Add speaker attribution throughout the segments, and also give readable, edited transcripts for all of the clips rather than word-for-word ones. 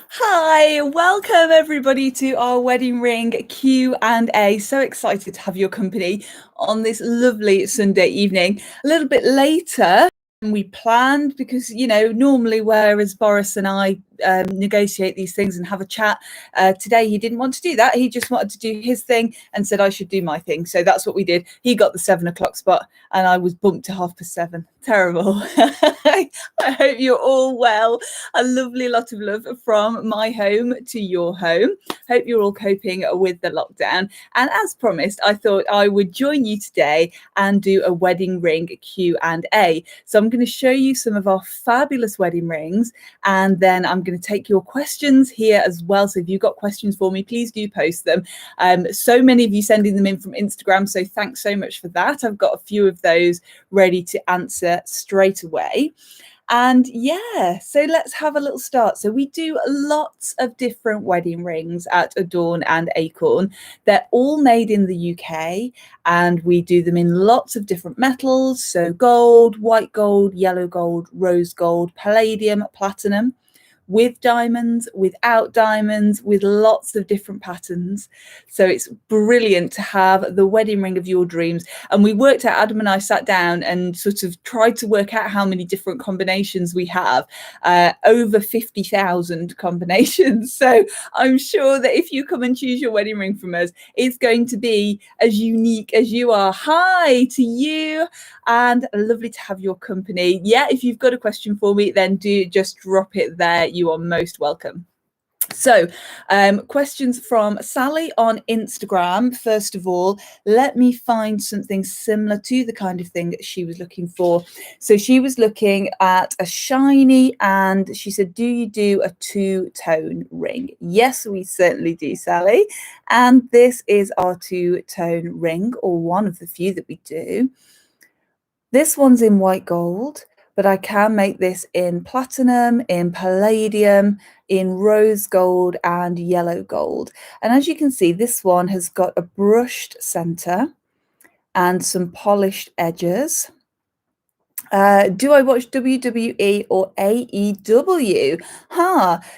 Speaker 1: Hi, welcome everybody to our wedding ring Q&A. So excited to have your company on this lovely Sunday evening. A little bit later than we planned because, normally whereas Boris and I negotiate these things and have a chat, today he didn't want to do that. He just wanted to do his thing and said I should do my thing. So that's what we did. He got the 7 o'clock spot and I was bumped to 7:30. Terrible. I hope you're all well. A lovely lot of love from my home to your home. Hope you're all coping with the lockdown. And as promised, I thought I would join you today and do a wedding ring Q&A. So I'm going to show you some of our fabulous wedding rings, and then I'm going to take your questions here as well. So if you've got questions for me, please do post them. So many of you sending them in from Instagram, so thanks so much for that. I've got a few of those ready to answer straight away. And yeah, so let's have a little start. So we do lots of different wedding rings at Adorn and Acorn. They're all made in the UK and we do them in lots of different metals. So gold, white gold, yellow gold, rose gold, palladium, platinum, with diamonds, without diamonds, with lots of different patterns. So it's brilliant to have the wedding ring of your dreams. And we worked out, Adam and I sat down and sort of tried to work out how many different combinations we have, over 50,000 combinations. So I'm sure that if you come and choose your wedding ring from us, it's going to be as unique as you are. Hi to you, and lovely to have your company. Yeah, if you've got a question for me, then do just drop it there. You are most welcome. So questions from Sally on Instagram. First of all, let me find something similar to the kind of thing that she was looking for. So she was looking at a shiny, and she said, do you do a two-tone ring? Yes, we certainly do, Sally. And this is our two-tone ring, or one of the few that we do. This one's in white gold, but I can make this in platinum, in palladium, in rose gold and yellow gold. And as you can see, this one has got a brushed center and some polished edges. Do I watch WWE or AEW?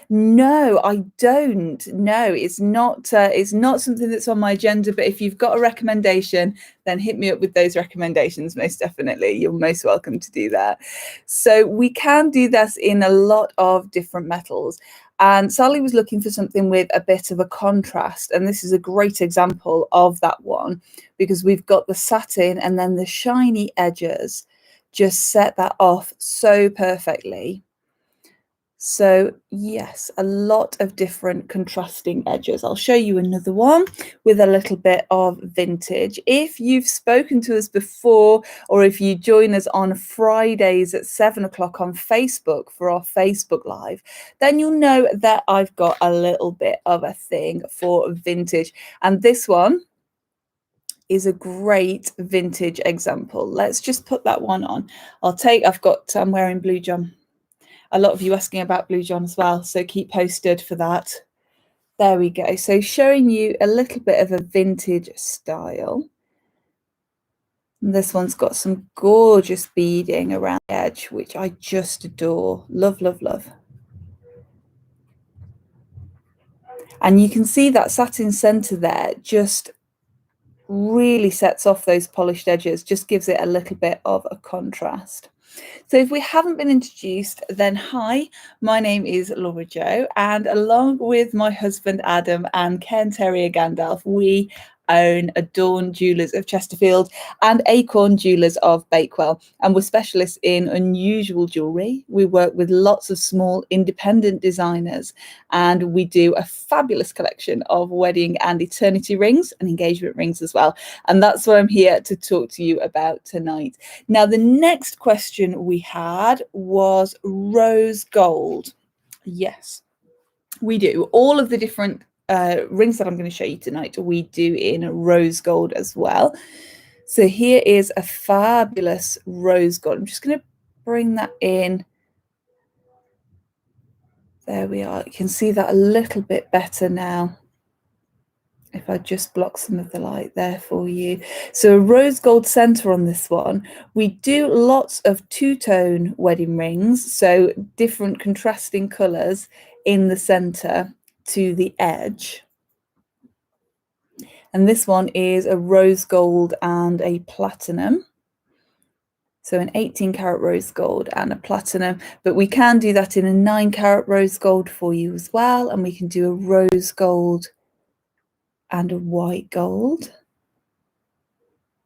Speaker 1: No, I don't. No, it's not something that's on my agenda, but if you've got a recommendation, then hit me up with those recommendations. Most definitely. You're most welcome to do that. So we can do this in a lot of different metals. And Sally was looking for something with a bit of a contrast. And this is a great example of that one, because we've got the satin and then the shiny edges just set that off so perfectly. So yes, a lot of different contrasting edges. I'll show you another one with a little bit of vintage. If you've spoken to us before, or if you join us on Fridays at 7 o'clock on Facebook for our Facebook Live, then you'll know that I've got a little bit of a thing for vintage. And this one is a great vintage example. Let's just put that one on. I'm wearing Blue John. A lot of you asking about Blue John as well, so keep posted for that. There we go. So showing you a little bit of a vintage style. And this one's got some gorgeous beading around the edge, which I just adore. Love, love, love. And you can see that satin center there just really sets off those polished edges, just gives it a little bit of a contrast. So if we haven't been introduced, then hi, my name is Laura Jo, and along with my husband Adam and Ken Terrier Gandalf, we own Adorn Jewelers of Chesterfield and Acorn Jewelers of Bakewell, and we're specialists in unusual jewellery. We work with lots of small independent designers, and we do a fabulous collection of wedding and eternity rings and engagement rings as well, and that's what I'm here to talk to you about tonight. Now, the next question we had was rose gold. Yes, we do. All of the different rings that I'm going to show you tonight, we do in rose gold as well. So here is a fabulous rose gold. I'm just going to bring that in. There we are. You can see that a little bit better now. If if I just block some of the light there for you. So a rose gold center on this one. We do lots of two-tone wedding rings, so different contrasting colors in the center to the edge. And this one is a rose gold and a platinum. So an 18 karat rose gold and a platinum, but we can do that in a 9 karat rose gold for you as well. And we can do a rose gold and a white gold.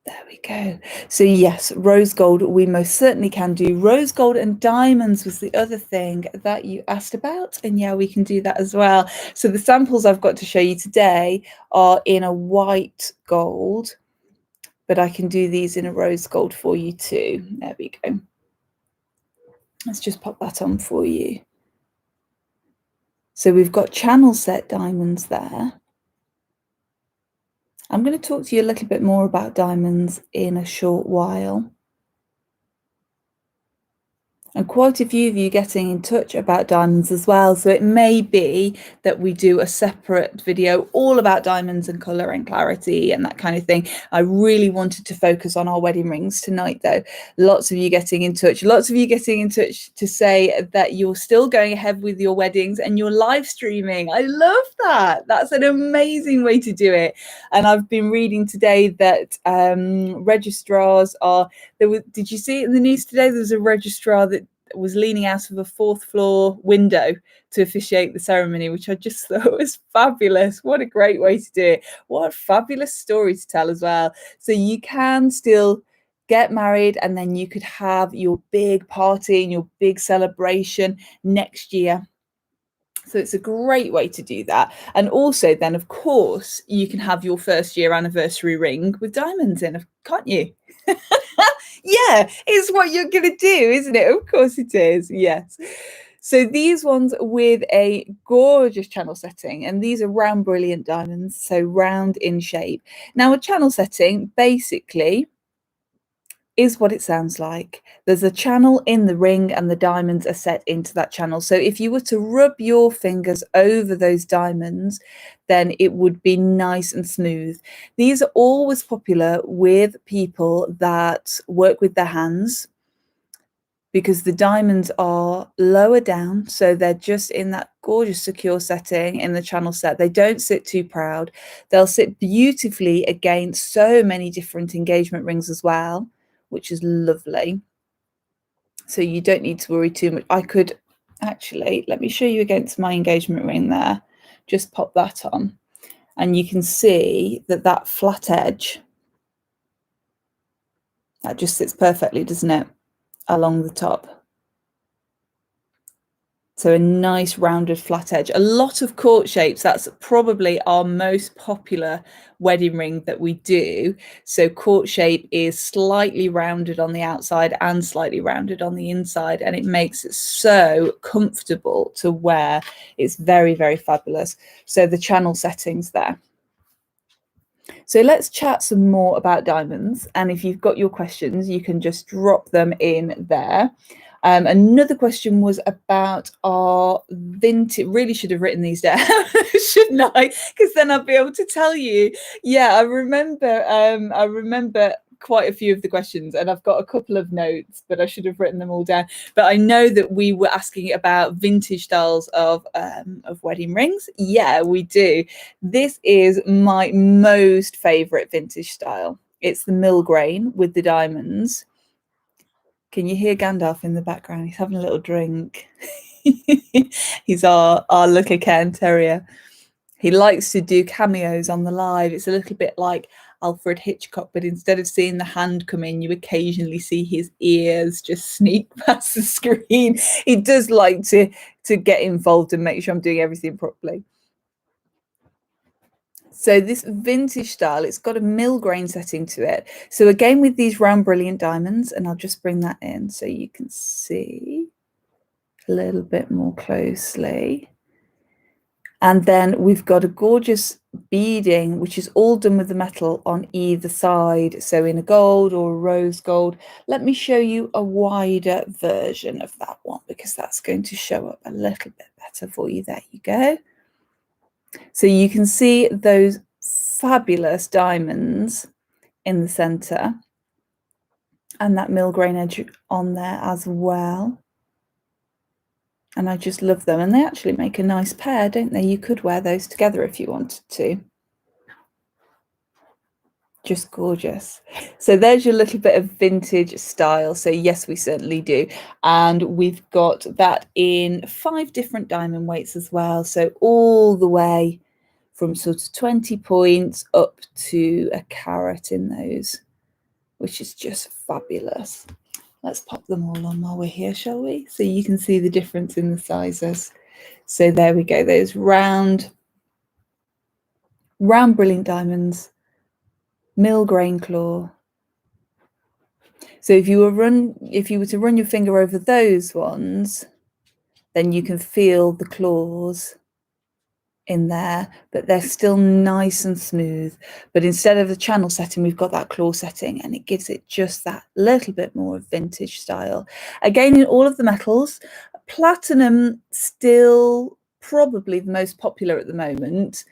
Speaker 1: There we go. So yes, rose gold, we most certainly can do. Rose gold and diamonds was the other thing that you asked about. And yeah, we can do that as well. So the samples I've got to show you today are in a white gold, but I can do these in a rose gold for you too. There we go. Let's just pop that on for you. So we've got channel set diamonds there. I'm going to talk to you a little bit more about diamonds in a short while. And quite a few of you getting in touch about diamonds as well. So it may be that we do a separate video all about diamonds and colour and clarity and that kind of thing. I really wanted to focus on our wedding rings tonight, though. Lots of you getting in touch. Lots of you getting in touch to say that you're still going ahead with your weddings and you're live streaming. I love that. That's an amazing way to do it. And I've been reading today that registrars are... Did you see it in the news today? There was a registrar that was leaning out of a 4th floor window to officiate the ceremony, which I just thought was fabulous. What a great way to do it. What a fabulous story to tell as well. So you can still get married and then you could have your big party and your big celebration next year. So it's a great way to do that. And also then, of course, you can have your 1st year anniversary ring with diamonds in, can't you? Yeah, it's what you're going to do, isn't it? Of course it is. Yes. So these ones with a gorgeous channel setting, and these are round brilliant diamonds, so round in shape. Now, a channel setting basically is what it sounds like. There's a channel in the ring and the diamonds are set into that channel. So if you were to rub your fingers over those diamonds, then it would be nice and smooth. These are always popular with people that work with their hands because the diamonds are lower down. So they're just in that gorgeous secure setting in the channel set. They don't sit too proud. They'll sit beautifully against so many different engagement rings as well, which is lovely. So you don't need to worry too much. I could actually, let me show you against my engagement ring there. Just pop that on and you can see that that flat edge, that just sits perfectly, doesn't it, along the top. So a nice rounded flat edge. A lot of court shapes, that's probably our most popular wedding ring that we do. So court shape is slightly rounded on the outside and slightly rounded on the inside, and it makes it so comfortable to wear. It's very, very fabulous. So the channel settings there. So let's chat some more about diamonds. And if you've got your questions, you can just drop them in there. Another question was about our vintage. Really should have written these down, shouldn't I? Because then I'll be able to tell you. Yeah, I remember quite a few of the questions, and I've got a couple of notes, but I should have written them all down. But I know that we were asking about vintage styles of wedding rings. Yeah, we do. This is my most favourite vintage style. It's the Milgrain with the diamonds. Can you hear Gandalf in the background? He's having a little drink. He's our little Cairn Terrier. He likes to do cameos on the live. It's a little bit like Alfred Hitchcock, but instead of seeing the hand come in, you occasionally see his ears just sneak past the screen. He does like to get involved and make sure I'm doing everything properly. So this vintage style, it's got a Milgrain setting to it. So again, with these round brilliant diamonds, and I'll just bring that in so you can see a little bit more closely. And then we've got a gorgeous beading, which is all done with the metal on either side. So in a gold or a rose gold. Let me show you a wider version of that one, because that's going to show up a little bit better for you. There you go. So you can see those fabulous diamonds in the center, and that mill grain edge on there as well. And I just love them, and they actually make a nice pair, don't they? You could wear those together if you wanted to. Just gorgeous. So there's your little bit of vintage style. So yes, we certainly do. And we've got that in 5 different diamond weights as well. So all the way from sort of 20 points up to a carat in those, which is just fabulous. Let's pop them all on while we're here, shall we? So you can see the difference in the sizes. So there we go, those round brilliant diamonds, mill grain claw. So if you were to run your finger over those ones, then you can feel the claws in there, but they're still nice and smooth. But instead of the channel setting, we've got that claw setting, and it gives it just that little bit more of vintage style. Again, in all of the metals, platinum still probably the most popular at the moment.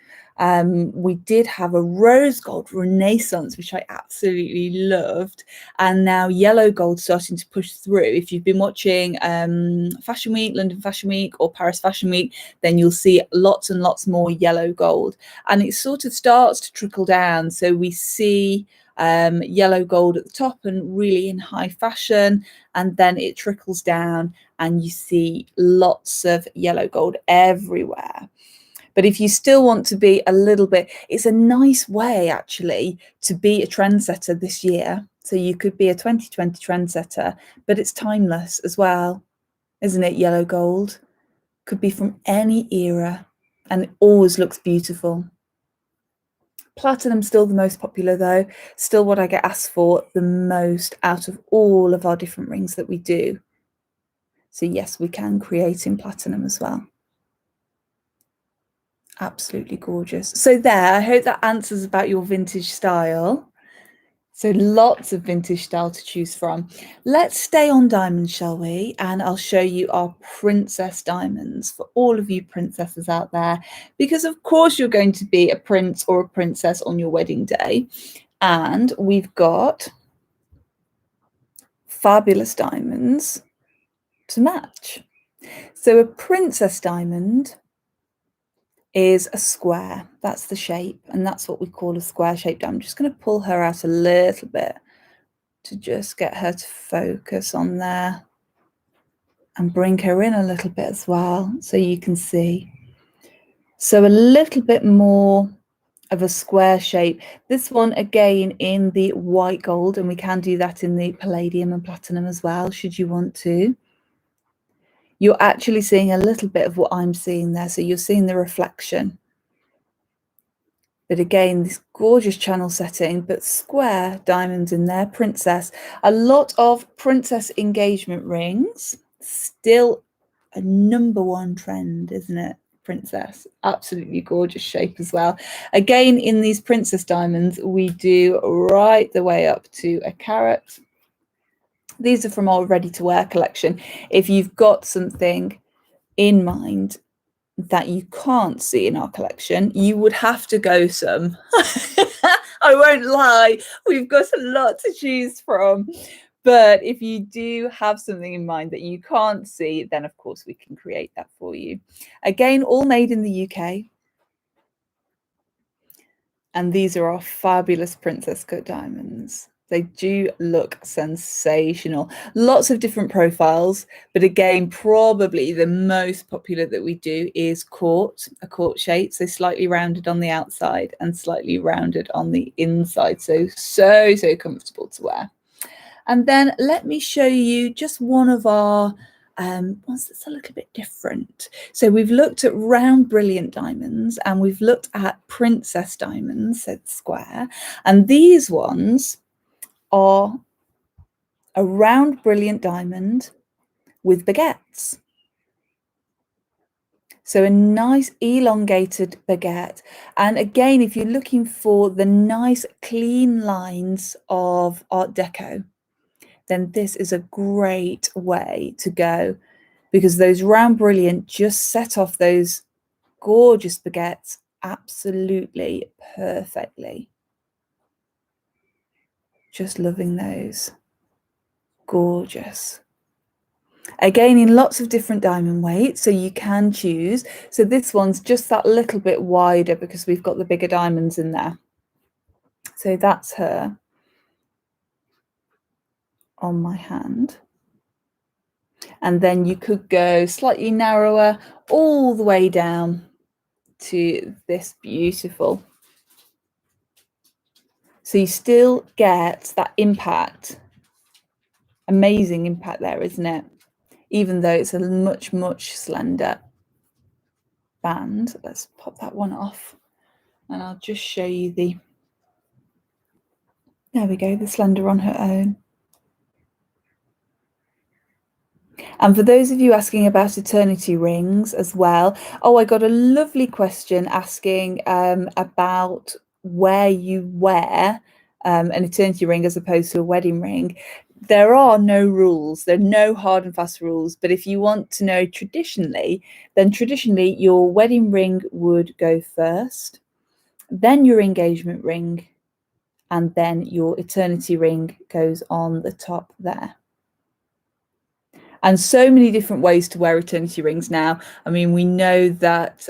Speaker 1: We did have a rose gold renaissance, which I absolutely loved, and now yellow gold starting to push through. If you've been watching Fashion Week, London Fashion Week, or Paris Fashion Week, then you'll see lots and lots more yellow gold, and it sort of starts to trickle down. So we see yellow gold at the top and really in high fashion, and then it trickles down and you see lots of yellow gold everywhere. But if you still want to be a little bit, it's a nice way actually to be a trendsetter this year. So you could be a 2020 trendsetter, but it's timeless as well, isn't it? Yellow gold could be from any era and it always looks beautiful. Platinum's still the most popular though, still what I get asked for the most out of all of our different rings that we do. So yes, we can create in platinum as well. Absolutely gorgeous. So there, I hope that answers about your vintage style. So lots of vintage style to choose from. Let's stay on diamonds, shall we? And I'll show you our princess diamonds for all of you princesses out there, because of course you're going to be a prince or a princess on your wedding day. And we've got fabulous diamonds to match. So a princess diamond is a square. That's the shape, and that's what we call a square shape. I'm just going to pull her out a little bit to just get her to focus on there and bring her in a little bit as well so you can see. So a little bit more of a square shape. This one again in the white gold, and we can do that in the palladium and platinum as well should you want to. You're actually seeing a little bit of what I'm seeing there, so you're seeing the reflection. But again, this gorgeous channel setting, but square diamonds in there, princess. A lot of princess engagement rings, still a #1 trend, isn't it? Princess, absolutely gorgeous shape as well. Again, in these princess diamonds, we do right the way up to a carat. These are from our ready to wear collection. If you've got something in mind that you can't see in our collection, you would have to go some. I won't lie, we've got a lot to choose from. But if you do have something in mind that you can't see, then of course we can create that for you. Again, all made in the UK. And these are our fabulous princess cut diamonds. They do look sensational. Lots of different profiles, but again, probably the most popular that we do is a court shape. So slightly rounded on the outside and slightly rounded on the inside. So comfortable to wear. And then let me show you just one of our ones that's a little bit different. So we've looked at round brilliant diamonds and we've looked at princess diamonds, so square, and these ones are a round brilliant diamond with baguettes. So a nice elongated baguette. And again, if you're looking for the nice clean lines of Art Deco, then this is a great way to go, because those round brilliant just set off those gorgeous baguettes absolutely perfectly. Just loving those. Gorgeous. Again, in lots of different diamond weights, so you can choose. So this one's just that little bit wider because we've got the bigger diamonds in there. So that's her on my hand. And then you could go slightly narrower all the way down to this beautiful. So you still get that impact. Amazing impact there, isn't it? Even though it's a much, much slender band. Let's pop that one off and I'll just show you the, there we go, the slender on her own. And for those of you asking about eternity rings as well, oh, I got a lovely question asking about where you wear an eternity ring as opposed to a wedding ring. There are no rules. There are no hard and fast rules. But if you want to know traditionally, then traditionally your wedding ring would go first, then your engagement ring, and then your eternity ring goes on the top there. And so many different ways to wear eternity rings now. I mean, we know that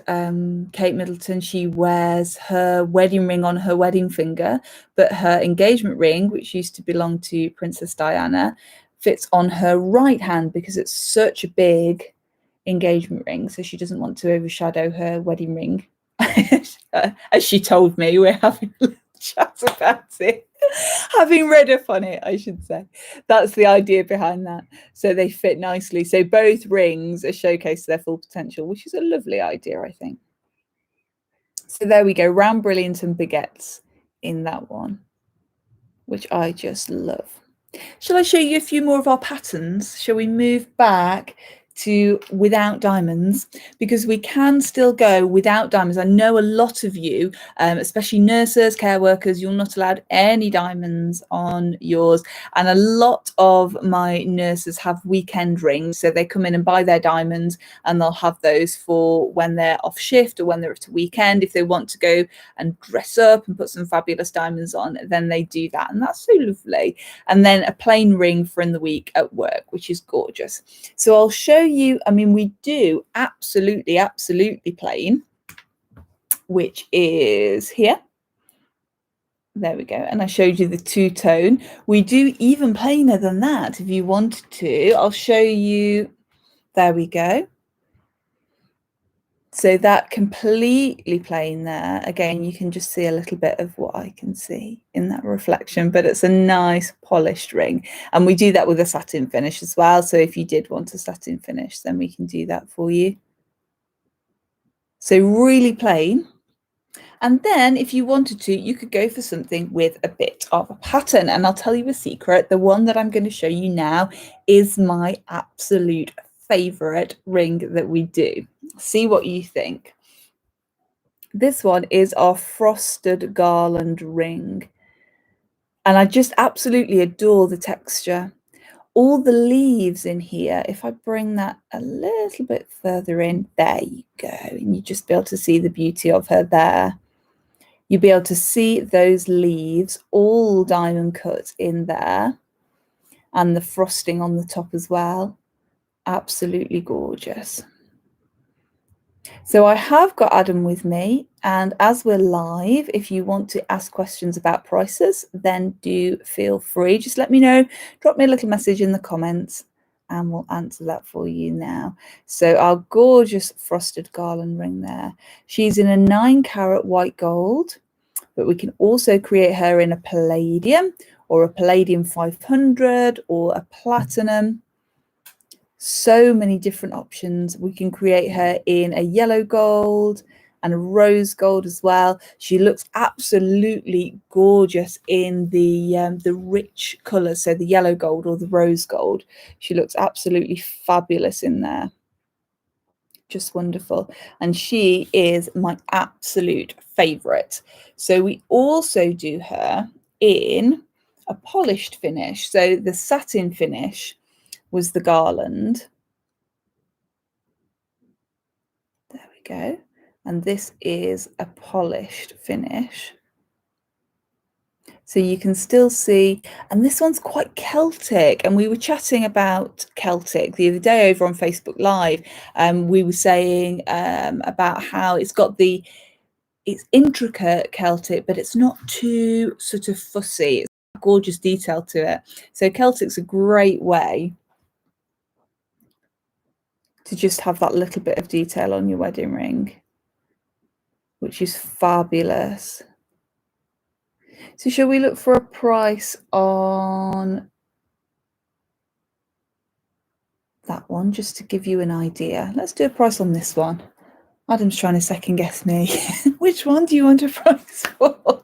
Speaker 1: Kate Middleton, she wears her wedding ring on her wedding finger, but her engagement ring, which used to belong to Princess Diana, fits on her right hand because it's such a big engagement ring. So she doesn't want to overshadow her wedding ring. As she told me, we're having a chat about it. Having read up on it, I should say. That's the idea behind that. So they fit nicely. So both rings are showcase their full potential, which is a lovely idea, I think. So there we go, round brilliant and baguettes in that one, which I just love. Shall I show you a few more of our patterns? Shall we move back to without diamonds, because we can still go without diamonds. I know a lot of you, especially nurses, care workers, you're not allowed any diamonds on yours. And a lot of my nurses have weekend rings. So they come in and buy their diamonds and they'll have those for when they're off shift or when they're at a weekend. If they want to go and dress up and put some fabulous diamonds on, then they do that. And that's so lovely. And then a plain ring for in the week at work, which is gorgeous. So I'll show you, I mean, we do absolutely plain, which is here. There we go. And I showed you the two-tone. We do even plainer than that if you wanted to. I'll show you. There we go. So that completely plain there. Again, you can just see a little bit of what I can see in that reflection, but it's a nice polished ring. And we do that with a satin finish as well. So if you did want a satin finish, then we can do that for you. So really plain. And then if you wanted to, you could go for something with a bit of a pattern. And I'll tell you a secret. The one that I'm going to show you now is my absolute favorite ring that we do. See what you think. This one is our frosted garland ring. And I just absolutely adore the texture. All the leaves in here, if I bring that a little bit further in, there you go. And you just be able to see the beauty of her there. You'll be able to see those leaves all diamond cut in there. And the frosting on the top as well. Absolutely gorgeous. So I have got Adam with me, and as we're live, if you want to ask questions about prices, then do feel free. Just let me know, drop me a little message in the comments and we'll answer that for you now. So our gorgeous frosted garland ring there. She's in a 9-carat white gold, but we can also create her in a palladium or a palladium 500 or a platinum. So many different options. We can create her in a yellow gold and a rose gold as well. She looks absolutely gorgeous in the rich colours, so the yellow gold or the rose gold. She looks absolutely fabulous in there. Just wonderful. And she is my absolute favourite. So we also do her in a polished finish. So the satin finish was the garland. There we go. And this is a polished finish. So you can still see, and this one's quite Celtic. And we were chatting about Celtic the other day over on Facebook Live. We were saying about how it's intricate Celtic, but it's not too sort of fussy. It's gorgeous detail to it. So Celtic's a great way to just have that little bit of detail on your wedding ring, which is fabulous. So shall we look for a price on that one, just to give you an idea? Let's do a price on this one. Adam's trying to second guess me. Which one do you want a price for?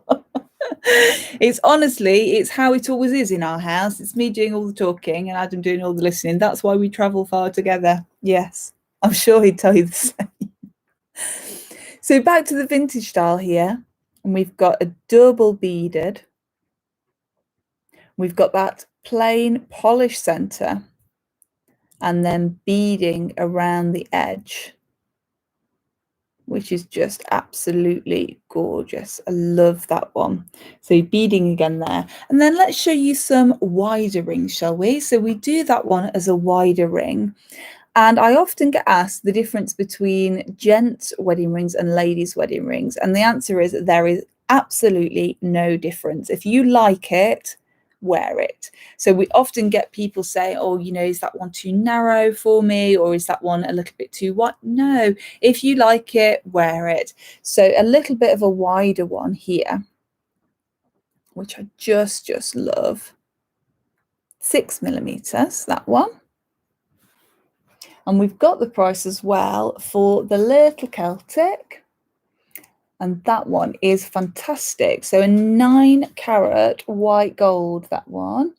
Speaker 1: It's how it always is in our house. It's me doing all the talking and Adam doing all the listening. That's why we travel far together. Yes, I'm sure he'd tell you the same. So back to the vintage style here, and we've got a double beaded. We've got that plain polished center and then beading around the edge, which is just absolutely gorgeous. I love that one. So beading again there. And then let's show you some wider rings, shall we? So we do that one as a wider ring. And I often get asked the difference between gents' wedding rings and ladies' wedding rings. And the answer is there is absolutely no difference. If you like it, wear it. So we often get people say, oh, is that one too narrow for me, or is that one a little bit too wide? No, if you like it, wear it. So a little bit of a wider one here, which I just love. 6 millimeters, that one. And we've got the price as well for the little Celtic. And that one is fantastic. So a 9 carat white gold, that one.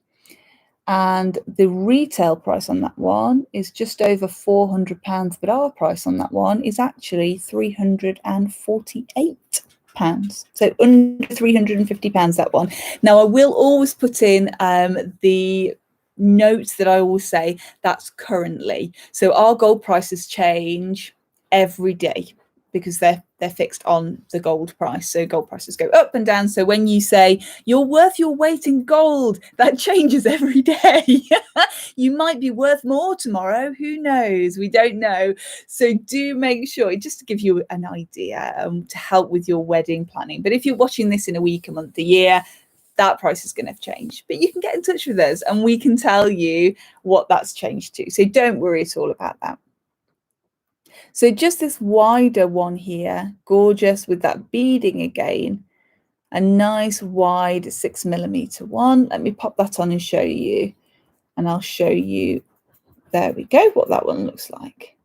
Speaker 1: And the retail price on that one is just over £400, but our price on that one is actually £348. So under £350, that one. Now I will always put in the notes that I always say that's currently. So our gold prices change every day because they're fixed on the gold price. So gold prices go up and down. So when you say you're worth your weight in gold, that changes every day. You might be worth more tomorrow. Who knows? We don't know. So do make sure, just to give you an idea, to help with your wedding planning. But if you're watching this in a week, a month, a year, that price is going to change. But you can get in touch with us and we can tell you what that's changed to. So don't worry at all about that. So just this wider one here, gorgeous with that beading again, a nice wide 6 millimeter one. Let me pop that on and show you, and I'll show you, there we go, what that one looks like.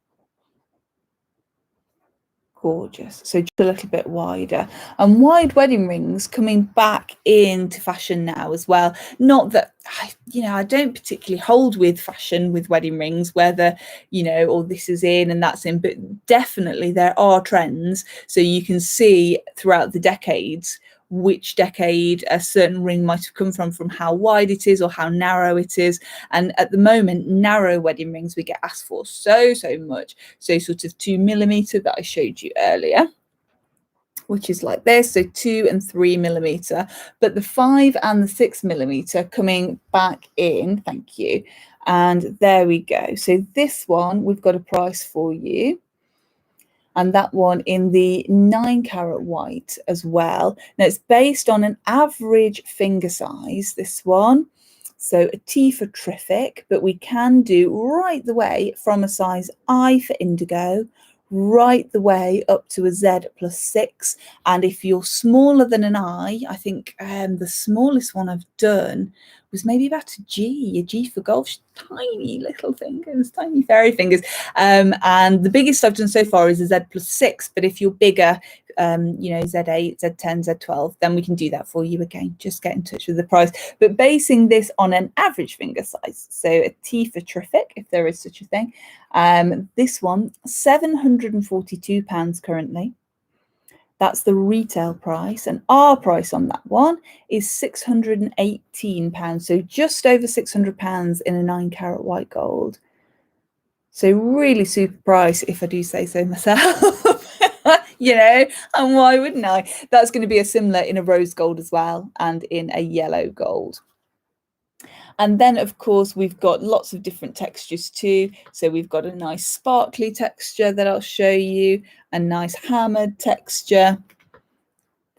Speaker 1: Gorgeous. So just a little bit wider, and wide wedding rings coming back into fashion now as well. Not that I don't particularly hold with fashion with wedding rings, whether or this is in and that's in, but definitely there are trends. So you can see throughout the decades which decade a certain ring might have come from how wide it is or how narrow it is. And at the moment, narrow wedding rings we get asked for so much. So sort of 2 millimeter that I showed you earlier, which is like this, so 2 and 3 millimeter, but the 5 and the 6 millimeter coming back in. Thank you. And there we go. So this one, we've got a price for you. And that one in the 9 carat white as well. Now it's based on an average finger size, this one. So a T for terrific, but we can do right the way from a size I for indigo, right the way up to a Z+6. And if you're smaller than an I think the smallest one I've done was maybe about a G for golf, tiny little fingers, tiny fairy fingers. And the biggest I've done so far is a Z+6. But if you're bigger, Z8, Z10, Z12, then we can do that for you again. Just get in touch with the price. But basing this on an average finger size, so a T for terrific, if there is such a thing. This one, £742 currently. That's the retail price, and our price on that one is £618. So just over £600 in a 9 carat white gold. So really super price, if I do say so myself. you know, and why wouldn't I? That's going to be a similar in a rose gold as well, and in a yellow gold. And then, of course, we've got lots of different textures too. So we've got a nice sparkly texture that I'll show you, a nice hammered texture.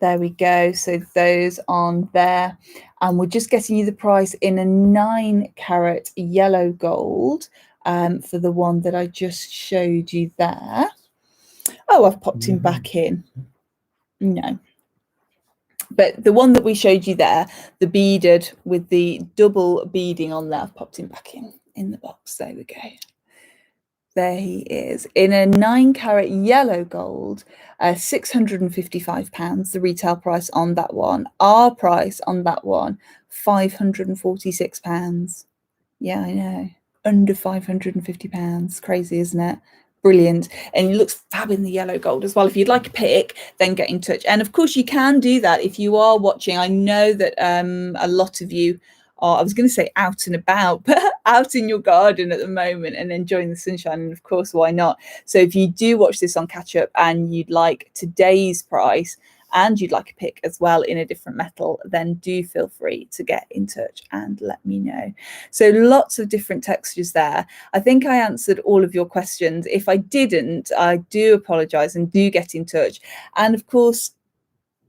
Speaker 1: There we go. So those on there. And we're just getting you the price in a 9-carat yellow gold for the one that I just showed you there. Oh, I've popped him back in. No. But the one that we showed you there, the beaded with the double beading on there, I've popped him back in the box. There we go. There he is in a 9-carat yellow gold, £655, the retail price on that one. Our price on that one, £546. Yeah, I know. Under £550. Crazy, isn't it? Brilliant. And it looks fab in the yellow gold as well. If you'd like a pick, then get in touch. And of course, you can do that if you are watching. I know that a lot of you are, I was going to say out and about, but out in your garden at the moment and enjoying the sunshine. And of course, why not? So if you do watch this on Catch Up and you'd like today's price, and you'd like a pick as well in a different metal, then do feel free to get in touch and let me know. So lots of different textures there. I think I answered all of your questions. If I didn't, I do apologise, and do get in touch. And of course,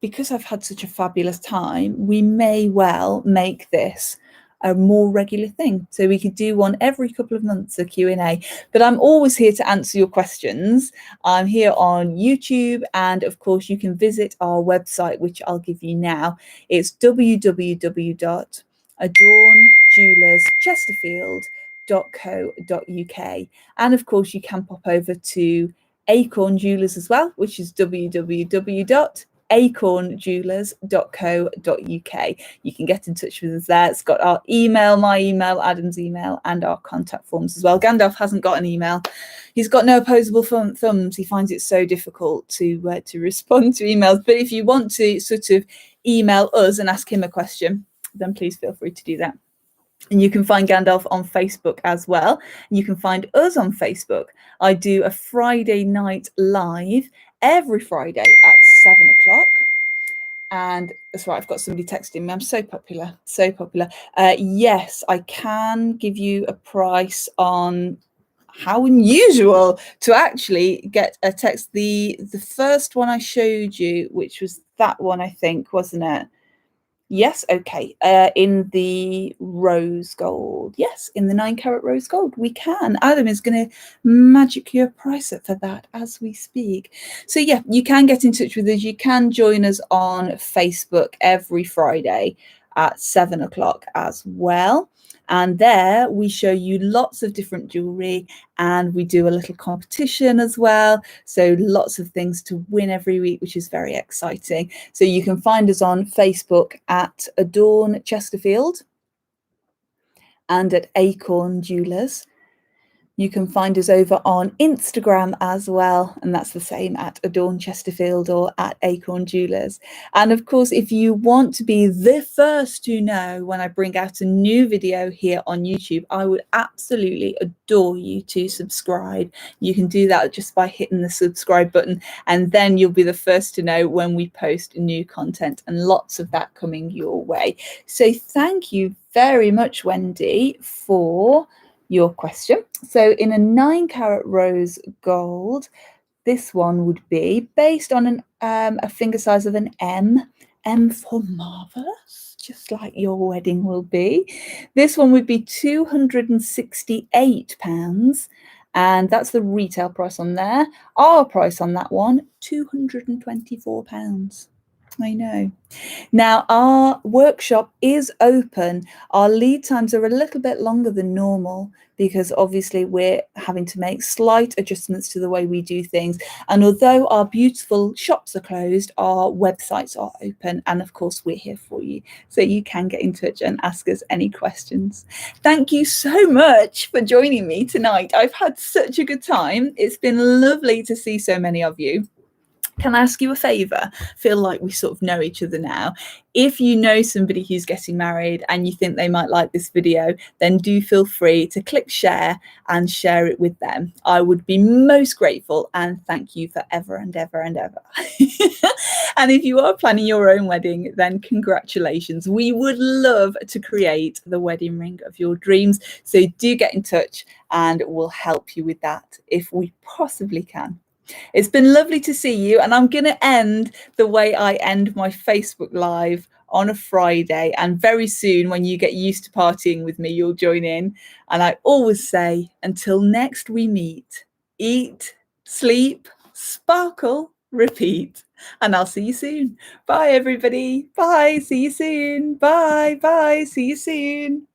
Speaker 1: because I've had such a fabulous time, we may well make this a more regular thing. So we could do one every couple of months, a Q&A. But I'm always here to answer your questions. I'm here on YouTube, and of course you can visit our website, which I'll give you now. It's www.adornjewellerschesterfield.co.uk. And of course you can pop over to Acorn Jewellers as well, which is www.acornjewellers.co.uk. You can get in touch with us there. It's got our email, my email, Adam's email, and our contact forms as well. Gandalf hasn't got an email. He's got no opposable thumbs. He finds it so difficult to respond to emails. But if you want to sort of email us and ask him a question, then please feel free to do that. And you can find Gandalf on Facebook as well. You can find us on Facebook. I do a Friday night live every Friday at 7 o'clock. And that's right, I've got somebody texting me. I'm so popular, so popular. Yes, I can give you a price on how unusual to actually get a text. The first one I showed you, which was that one, I think, wasn't it? Yes, okay. In the rose gold. Yes, in the 9-carat rose gold. We can. Adam is going to magic your price up for that as we speak. So yeah, you can get in touch with us. You can join us on Facebook every Friday at 7 o'clock as well. And there we show you lots of different jewelry, and we do a little competition as well. So lots of things to win every week, which is very exciting. So you can find us on Facebook at Adorn Chesterfield and at Acorn Jewellers. You can find us over on Instagram as well, and that's the same at Adorn Chesterfield or at Acorn Jewellers. And of course, if you want to be the first to know when I bring out a new video here on YouTube, I would absolutely adore you to subscribe. You can do that just by hitting the subscribe button, and then you'll be the first to know when we post new content, and lots of that coming your way. So thank you very much, Wendy, for your question. So in a 9-carat rose gold, this one would be based on a finger size of an M for marvelous, just like your wedding will be. This one would be £268, and that's the retail price on there. Our price on that one, £224. I know. Now, our workshop is open. Our lead times are a little bit longer than normal because obviously we're having to make slight adjustments to the way we do things. And although our beautiful shops are closed, our websites are open. And of course, we're here for you. So you can get in touch and ask us any questions. Thank you so much for joining me tonight. I've had such a good time. It's been lovely to see so many of you. Can I ask you a favour? Feel like we sort of know each other now. If you know somebody who's getting married and you think they might like this video, then do feel free to click share and share it with them. I would be most grateful, and thank you forever and ever and ever. And if you are planning your own wedding, then congratulations. We would love to create the wedding ring of your dreams. So do get in touch and we'll help you with that if we possibly can. It's been lovely to see you, and I'm going to end the way I end my Facebook Live on a Friday, and very soon when you get used to partying with me, you'll join in. And I always say, until next we meet, eat, sleep, sparkle, repeat. And I'll see you soon. Bye, everybody. Bye. See you soon. Bye. Bye. See you soon.